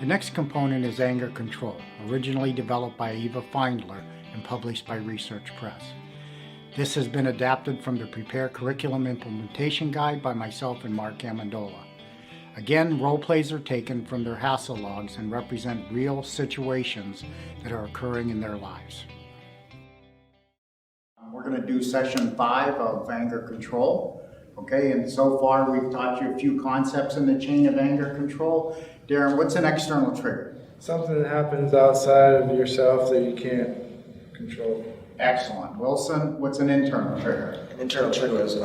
next component is anger control, originally developed by Eva Feindler and published by Research Press. This has been adapted from the Prepare Curriculum Implementation Guide by myself and Mark Amendola. Again, role plays are taken from their hassle logs and represent real situations that are occurring in their lives. We're going to do session 5 of anger control. Okay, and so far we've taught you a few concepts in the chain of anger control. Darren, what's an external trigger? Something that happens outside of yourself that you can't control. Excellent. Wilson, what's an internal trigger? An internal trigger is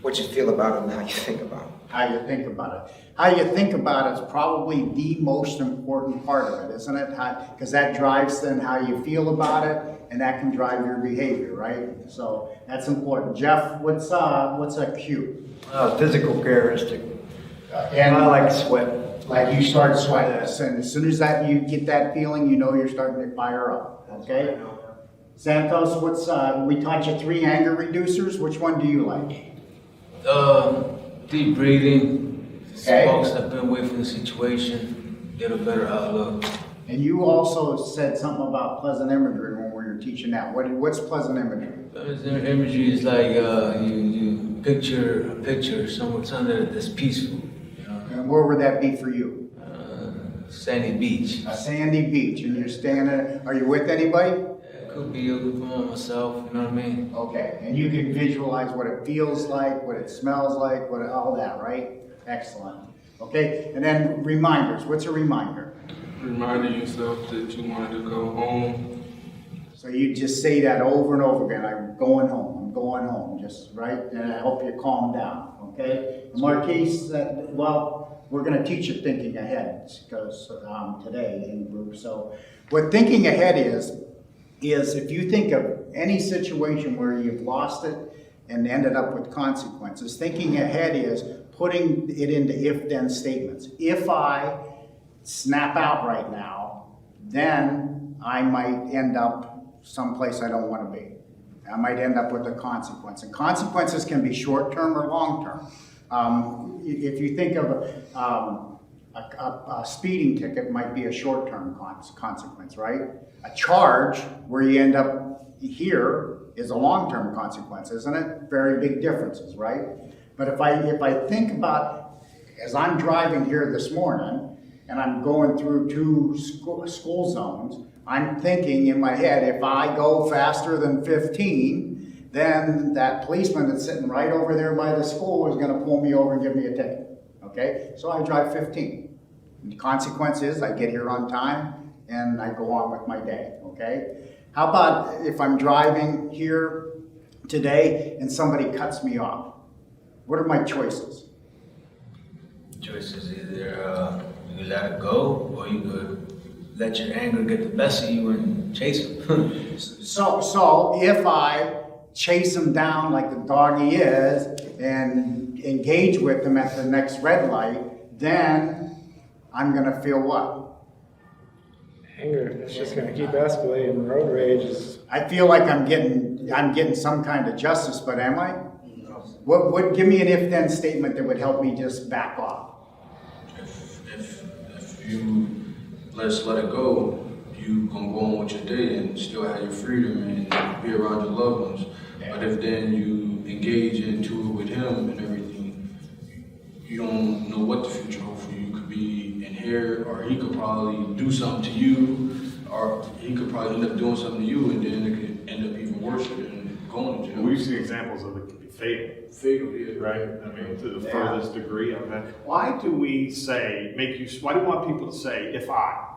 what you feel about it and how you think about it. How you think about it. How you think about it is probably the most important part of it, isn't it? Because that drives then how you feel about it, and that can drive your behavior, right? So that's important. Jeff, what's a cue? Physical characteristic. And I like sweat. Like you start sweating, and as soon as you get that feeling, you know you're starting to fire up. Okay. Santos, we taught you 3 anger reducers. Which one do you like? Deep breathing, Okay. step away from the situation, get a better outlook. And you also said something about pleasant imagery when we were teaching that. What's pleasant imagery? Pleasant imagery is like you picture a picture somewhere that's peaceful. You know? And where would that be for you? Sandy beach. A sandy beach, and you're standing. Are you with anybody? It could be myself. You know what I mean? Okay, and you can visualize what it feels like, what it smells like, all that, right? Excellent. Okay, and then reminders. What's a reminder? Reminding yourself that you wanted to go home. So you just say that over and over again. I'm going home, just right? And I hope you calm down, okay? And Marquise, we're going to teach you thinking ahead because today in group. So what thinking ahead is if you think of any situation where you've lost it and ended up with consequences, thinking ahead is putting it into if-then statements. If I snap out right now, then I might end up someplace I don't want to be. I might end up with a consequence. And consequences can be short-term or long-term. If you think of a speeding ticket might be a short-term consequence, right? A charge where you end up here is a long-term consequence, isn't it? Very big differences, right? But if I think about, as I'm driving here this morning, and I'm going through 2 school zones, I'm thinking in my head, if I go faster than 15, then that policeman that's sitting right over there by the school is going to pull me over and give me a ticket. Okay? So I drive 15. And the consequence is I get here on time and I go on with my day. Okay? How about if I'm driving here today and somebody cuts me off? What are my choices? Choice is either you let it go or you could let your anger get the best of you and chase him. So if I chase him down like the dog he is and engage with him at the next red light, then I'm going to feel what? Anger. It's just going to keep escalating. Road rage is. I feel like I'm getting some kind of justice, but am I? What? Give me an if-then statement that would help me just back off. If you let it go, you can go on with your day and still have your freedom and be around your loved ones. Yeah. But if then you engage into it with him and everything, you don't know what the future holds for you. You could be in here, or he could probably do something to you, or he could probably end up doing something to you, and then it could end up even worse than going to jail. We've seen examples of it can be fatal. Fatal, yeah. Right? I mean, to the furthest degree of that. Why do we why do we want people to say, if I?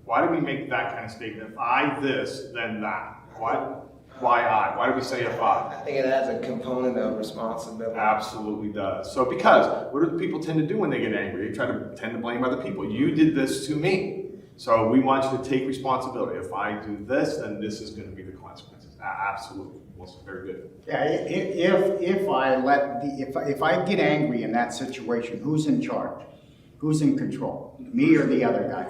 Why do we make that kind of statement? If I this, then that. Why I? Why do we say if I? I think it adds a component of responsibility. Absolutely does. So because what do people tend to do when they get angry? They tend to blame other people. You did this to me. So we want you to take responsibility. If I do this, then this is going to be the consequences. Absolutely. Well, very good. Yeah. If I get angry in that situation, who's in charge? Who's in control? Me or the other guy?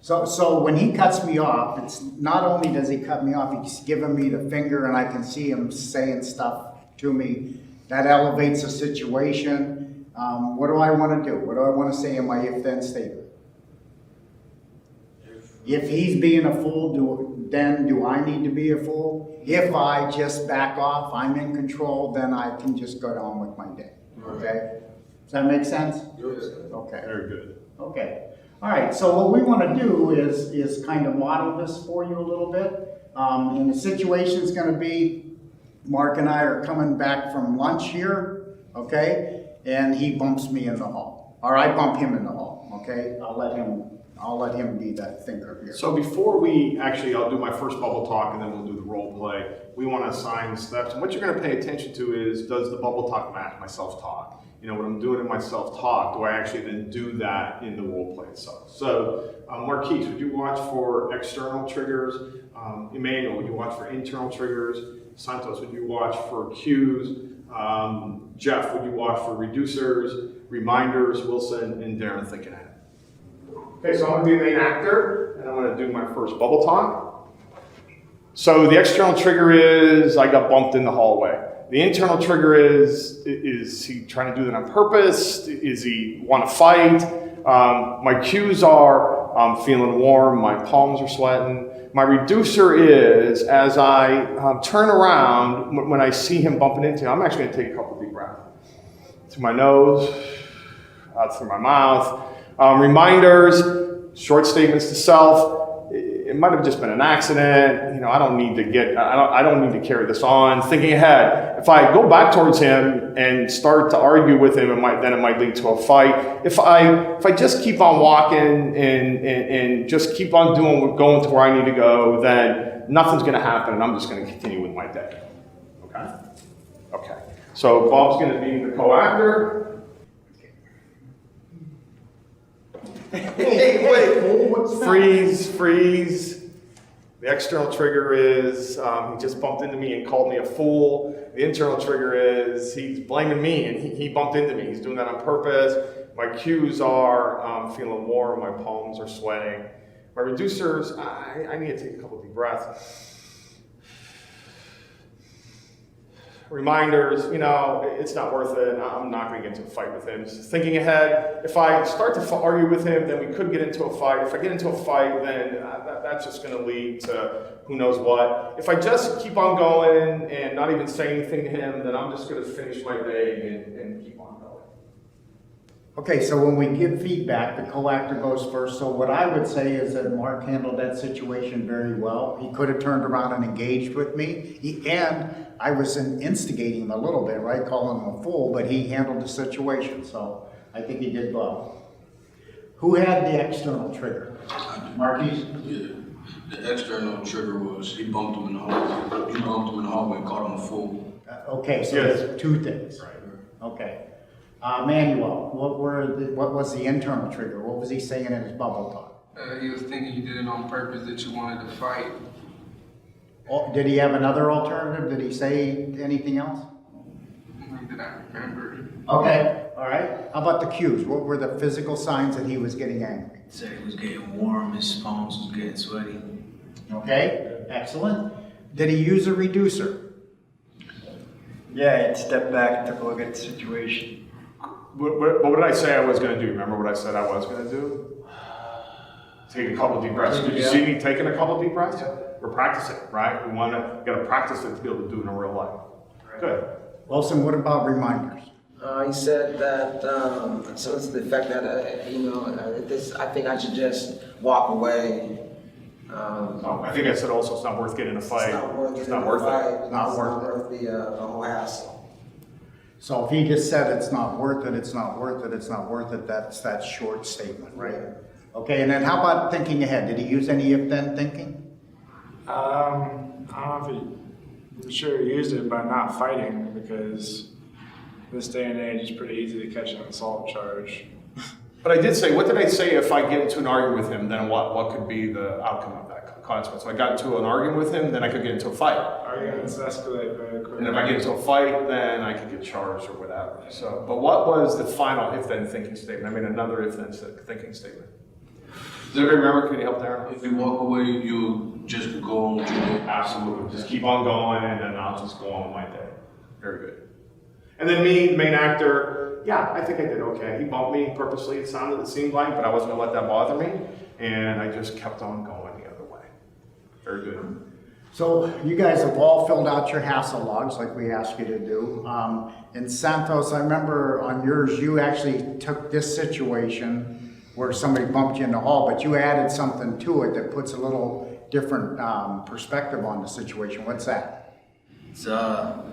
So when he cuts me off, it's not only does he cut me off, he's giving me the finger and I can see him saying stuff to me that elevates the situation. What do I want to do? What do I want to say in my if-then statement? If he's being a fool, then do I need to be a fool? If I just back off, I'm in control, then I can just go on with my day. Okay? Does that make sense? Okay. Very good. Okay. All right. So what we want to do is kind of model this for you a little bit. And the situation is going to be, Mark and I are coming back from lunch here, okay? And he bumps me in the hall. Or I bump him in the hall, okay? I'll let him be that thinker here. So before I'll do my first bubble talk and then we'll do the role play. We want to assign the steps. And what you're going to pay attention to is, does the bubble talk match my self-talk? You know, when I'm doing in my self-talk, do I actually then do that in the role play itself? So, Marquise, would you watch for external triggers? Emmanuel, would you watch for internal triggers? Santos, would you watch for cues? Jeff, would you watch for reducers, reminders? Wilson, and Darren, thinking ahead. Okay, so I'm going to be the main actor, and I'm going to do my first bubble talk. So the external trigger is, I got bumped in the hallway. The internal trigger is he trying to do that on purpose? Is he want to fight? My cues are, I'm feeling warm, my palms are sweating. My reducer is, as I turn around, when I see him bumping into him, I'm actually going to take a couple deep breaths. Through my nose, out through my mouth. Reminders, short statements to self. It might have just been an accident. You know, I don't need to carry this on. Thinking ahead, if I go back towards him and start to argue with him, it might lead to a fight. If I just keep on walking and just keep on going to where I need to go, then nothing's going to happen, and I'm just going to continue with my day. Okay. Okay. So Bob's going to be the co-actor. Hey, wait, what's that? Freeze. The external trigger is, he just bumped into me and called me a fool. The internal trigger is, he's blaming me and he bumped into me. He's doing that on purpose. My cues are, I'm feeling warm, my palms are sweating. My reducers, I need to take a couple deep breaths. Reminders, you know, it's not worth it. I'm not going to get into a fight with him. Just thinking ahead, if I start to argue with him, then we could get into a fight. If I get into a fight, then that's just going to lead to who knows what. If I just keep on going and not even say anything to him, then I'm just going to finish my day and keep on going. Okay, so when we give feedback, the co-actor goes first. So what I would say is that Mark handled that situation very well. He could have turned around and engaged with me. And I was instigating him a little bit, right? Calling him a fool, but he handled the situation. So I think he did well. Who had the external trigger? Marquise? Yeah. The external trigger was he bumped him in the hallway. He bumped him in the hallway and called him a fool. Okay, so Yes. there's two things. Right. Okay. Manuel, what was the internal trigger? What was he saying in his bubble talk? He was thinking you did it on purpose, that you wanted to fight. Oh, did he have another alternative? Did he say anything else? Not that I remember. Okay, all right. How about the cues? What were the physical signs that he was getting angry? Said he was getting warm, his palms was getting sweaty. Okay, excellent. Did he use a reducer? Yeah, I'd step back and took a look at the situation. What did I say I was going to do? Remember what I said I was going to do? Take a couple deep breaths. Did you see me taking a couple deep breaths? Yeah. We're practicing, right? We got to practice it to be able to do it in real life. Good. Wilson, what about reminders? He said that, so it's the fact that, I think I should just walk away. I think I said also it's not worth getting in a fight. It's not worth it. It's not worth the whole hassle. So if he just said it's not worth it, it's not worth it, it's not worth it, that's that short statement, right? Okay, and then how about thinking ahead? Did he use any if-then thinking? I don't know if I'm sure he used it by not fighting, because this day and age it's pretty easy to catch an assault charge. But I did say, what did I say if I get into an argument with him, then what could be the outcome of that consequence? So I got into an argument with him, then I could get into a fight. Arguments escalate very quickly. And if I get into a fight, then I could get charged or whatever. So, but what was the final if-then thinking statement? I mean, another if-then thinking statement. Does everybody remember? Can you help there? If you walk away, you just go on with your day. Absolutely. Just keep on going, and then I'll just go on with my day. Very good. And then me, the main actor, yeah, I think I did okay. He bumped me purposely, it seemed like, but I wasn't gonna let that bother me. And I just kept on going the other way. Very good. So you guys have all filled out your hassle logs like we asked you to do. And Santos, I remember on yours, you actually took this situation where somebody bumped you in the hall, but you added something to it that puts a little different perspective on the situation. What's that? It's the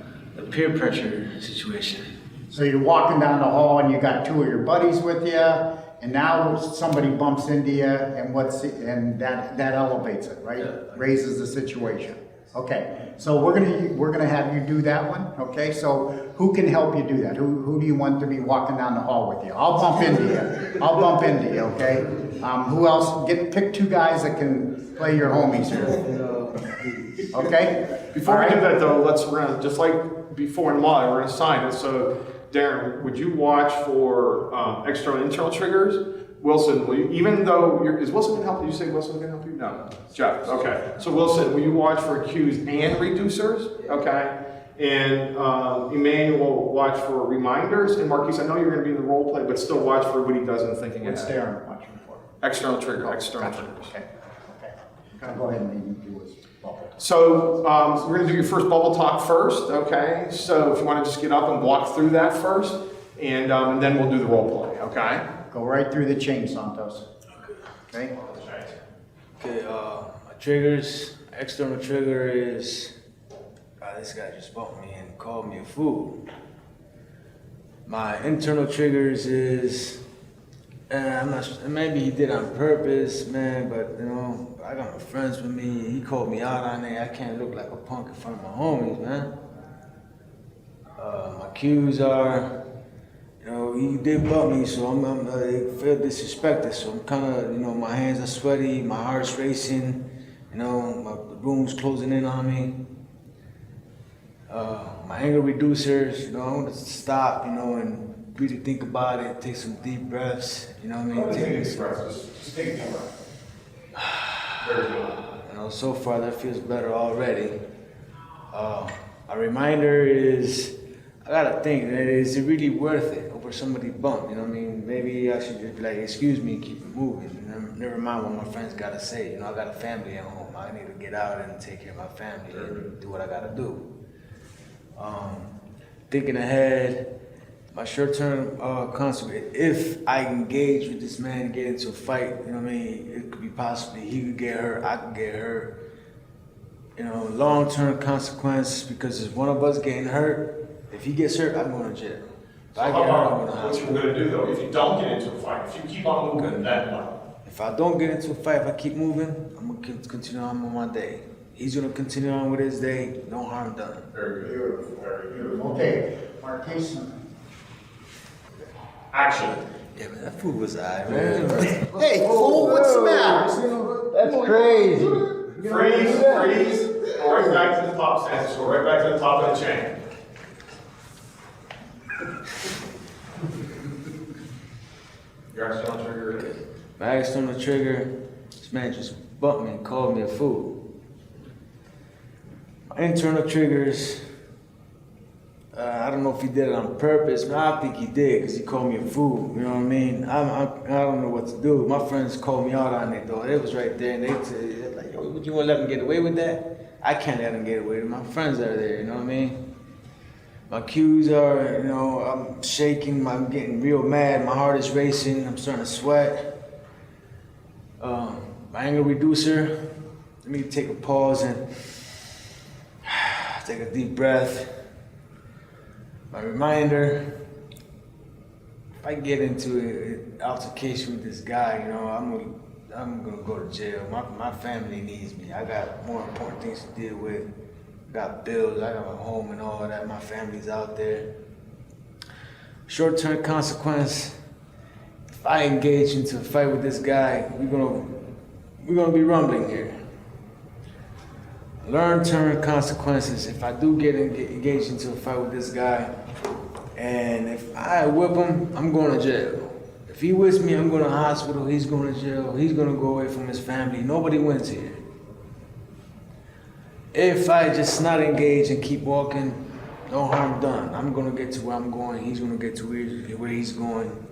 peer pressure situation. So you're walking down the hall and you got two of your buddies with you, and now somebody bumps into you, and that elevates it, right? Yeah. Raises the situation. Okay, so we're gonna have you do that one. Okay, so who can help you do that? Who do you want to be walking down the hall with you? I'll bump into you. Okay. Who else? Pick two guys that can play your homies here. Okay. Before we do that though, we're gonna, just like before in law, we're gonna sign it. So Darren, would you watch for external and internal triggers? Wilson, will you, even though is Wilson gonna help you? You say Wilson's gonna help you? No. Jeff, okay. So Wilson, will you watch for cues and reducers? Okay. And Emmanuel will watch for reminders. And Marquise, I know you're gonna be in the role play, but still watch for what he does in the thinking What's ahead. Darren watching for? External triggers. Okay. Go ahead and do his bubble. So we're going to do your first bubble talk first, okay? So if you want to just get up and walk through that first, and then we'll do the role play, okay? Go right through the chain, Santos. Okay? Okay, my triggers, external trigger is, this guy just bumped me and called me a fool. My internal triggers is, I'm not sure, maybe he did on purpose, man, but you know, I got my friends with me, he called me out on it, I can't look like a punk in front of my homies, man. My cues are, you know, he did bump me, so I feel disrespected, so I'm kind of, you know, my hands are sweaty, my heart's racing, you know, the room's closing in on me. My anger reducers, you know, I want to stop, you know, and really think about it, take some deep breaths, you know what I mean? Take a deep breath, just take a deep breath. Very good. You know, so far that feels better already. A reminder is, I gotta think, is it really worth it over somebody bump, you know what I mean? Maybe I should just be like, excuse me, keep it moving. Never mind what my friends gotta say, you know, I got a family at home. I need to get out and take care of my family and do what I gotta do. Thinking ahead, my short-term consequence, if I engage with this man and get into a fight, you know what I mean, it could be possibly he could get hurt, I could get hurt. You know, long-term consequence, because if one of us getting hurt, if he gets hurt, I'm going to jail. If I get hurt, I'm going to What hospital. you're going to do though, if you don't get into a fight, if you keep on moving, then what? If I don't get into a fight, if I keep moving, I'm going to continue on my day. He's going to continue on with his day, no harm done. Very good. Beautiful, very beautiful. Okay, Marquise. Action. Yeah, man, that food was alright, man. Hey, fool, what's the matter? That's crazy. Freeze. Go right back to the top, Santos. Go right back to the top of the chain. Your external trigger. My external trigger, this man just bumped me and called me a fool. My internal triggers, I don't know if he did it on purpose, but I think he did because he called me a fool, you know what I mean? I don't know what to do. My friends called me out on it though. It was right there and they're like, yo, would you want to let him get away with that? I can't let him get away with it. My friends are there, you know what I mean? My cues are, you know, I'm shaking, I'm getting real mad, my heart is racing, I'm starting to sweat. My anger reducer, let me take a pause and take a deep breath. My reminder, if I get into an altercation with this guy, you know, I'm gonna go to jail. My family needs me. I got more important things to deal with. I got bills, I got a home and all that. My family's out there. Short-term consequence, if I engage into a fight with this guy, we're gonna be rumbling here. Long-term consequences, if I do get engaged into a fight with this guy, and if I whip him, I'm going to jail. If he whips me, I'm going to hospital, he's going to jail, he's going to go away from his family. Nobody wins here. If I just not engage and keep walking, No harm done. I'm gonna get to where I'm going. He's gonna get to where he's going.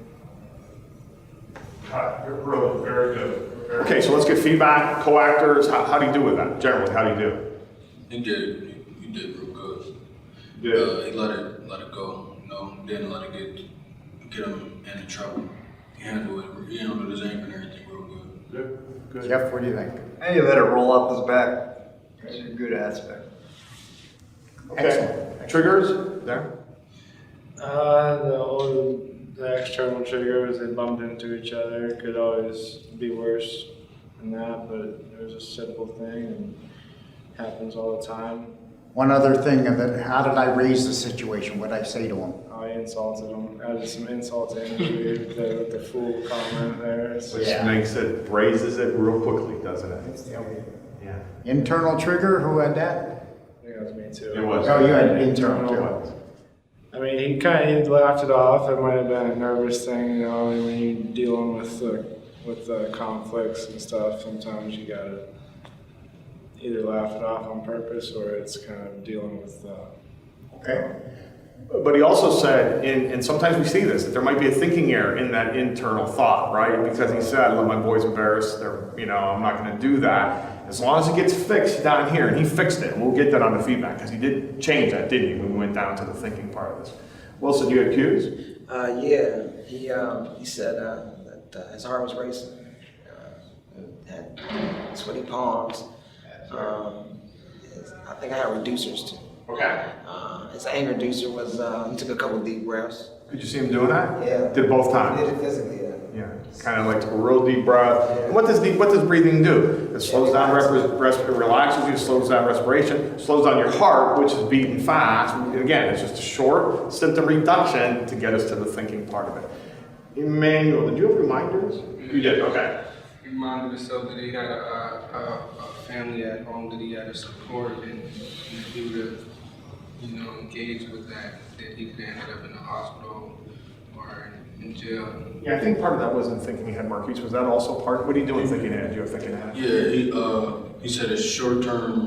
Really, very good. Okay, so let's get feedback. Co-actors, how do you do with that? Generally, how do you do? He did real good. Good. He let it go. You know, didn't let it get him into trouble. He handled his anger and everything real good. Good. Jeff, what do you think? And you let it roll up his back. That's a good aspect. Okay. Triggers there. The external triggers, they bumped into each other, could always be worse than that, but it was a simple thing and happens all the time. One other thing, how did I raise the situation? What did I say to him? I insulted him, added some insult to injury with the fool comment there. Which makes it, raises it real quickly, doesn't it? Yeah. Internal trigger, who had that? I think that was me too. It was. Oh, you had internal too. I mean, he laughed it off. It might have been a nervous thing, you know. When you're dealing with conflicts and stuff, sometimes you gotta either laugh it off on purpose or it's kind of dealing with. Okay. But he also said, and sometimes we see this, that there might be a thinking error in that internal thought, right? Because he said, "Let my boys embarrassed. I'm not going to do that as long as it gets fixed down here." And he fixed it. And we'll get that on the feedback because he did change that, didn't he? When we went down to the thinking part of this. Wilson, you had cues? Yeah, he said that his heart was racing. Had sweaty palms. I think I had reducers too. Okay. His anger reducer was, he took a couple deep breaths. Did you see him doing that? Yeah. Did it both times? He did it physically, yeah. Yeah. Kind of like took a real deep breath. Yeah. And what does breathing do? It slows down, relaxes you, slows down respiration, slows down your heart, which is beating fast. And again, it's just a short symptom reduction to get us to the thinking part of it. Emmanuel, did you have reminders? You did, okay. He reminded himself that he had a family at home that he had to support, and if he would have, engaged with that he could end up in the hospital or in jail. Yeah, I think part of that wasn't thinking ahead, Marquise. Was that also part? What are you doing thinking ahead? You have thinking ahead? Yeah, he said his short-term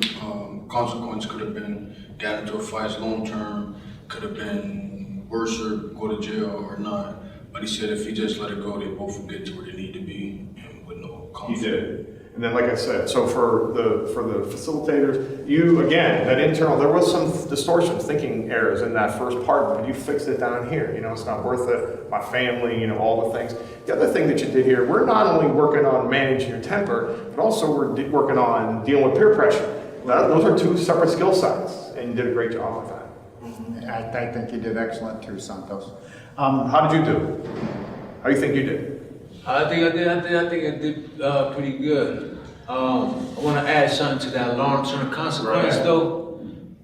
consequence could have been got into a fight. Long-term could have been worse or go to jail or not. But he said if he just let it go, they both would get to where they need to be and with no conflict. He did. And then, like I said, so for the facilitators, that internal, there was some distortion, thinking errors in that first part, but you fixed it down here. It's not worth it. My family, all the things. The other thing that you did here, we're not only working on managing your temper, but also we're working on dealing with peer pressure. Those are two separate skill sets, and you did a great job with that. I think you did excellent too, Santos. How did you do? How do you think you did? I think I did pretty good. I want to add something to that long-term consequence, Right. though.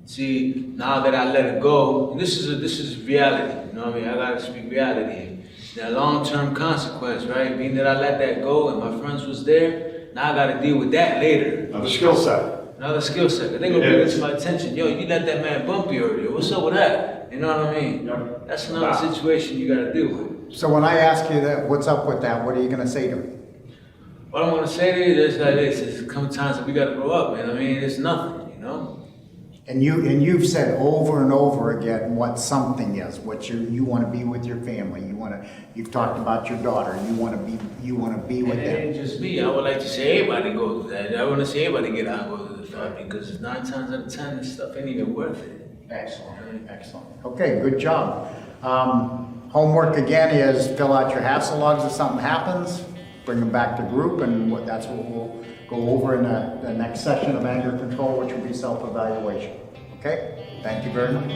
See, now that I let it go, and this is reality. You know what I mean? I gotta speak reality here. That long-term consequence, right? Being that I let that go and my friends was there, now I gotta deal with that later. Another skill set. Another skill set. They gonna bring it to my attention. Yo, you let that man bump you earlier. What's up with that? You know what I mean? Yep. That's another situation you gotta deal with. So when I ask you that, what's up with that? What are you going to say to me? What I'm gonna say to you is like this: there's come times that we gotta grow up, man. I mean, it's nothing, And you've said over and over again what something is. What you want to be with your family. You've talked about your daughter. You want to be with And it them. ain't just me. I would like to say everybody go through that. I want to see everybody get out and go through the family because 9 times out of 10, this stuff ain't even worth it. Excellent. Okay, good job. Homework again is fill out your hassle logs if something happens. Bring them back to group, and that's what we'll go over in the next session of anger control, which will be self-evaluation. Okay? Thank you very much.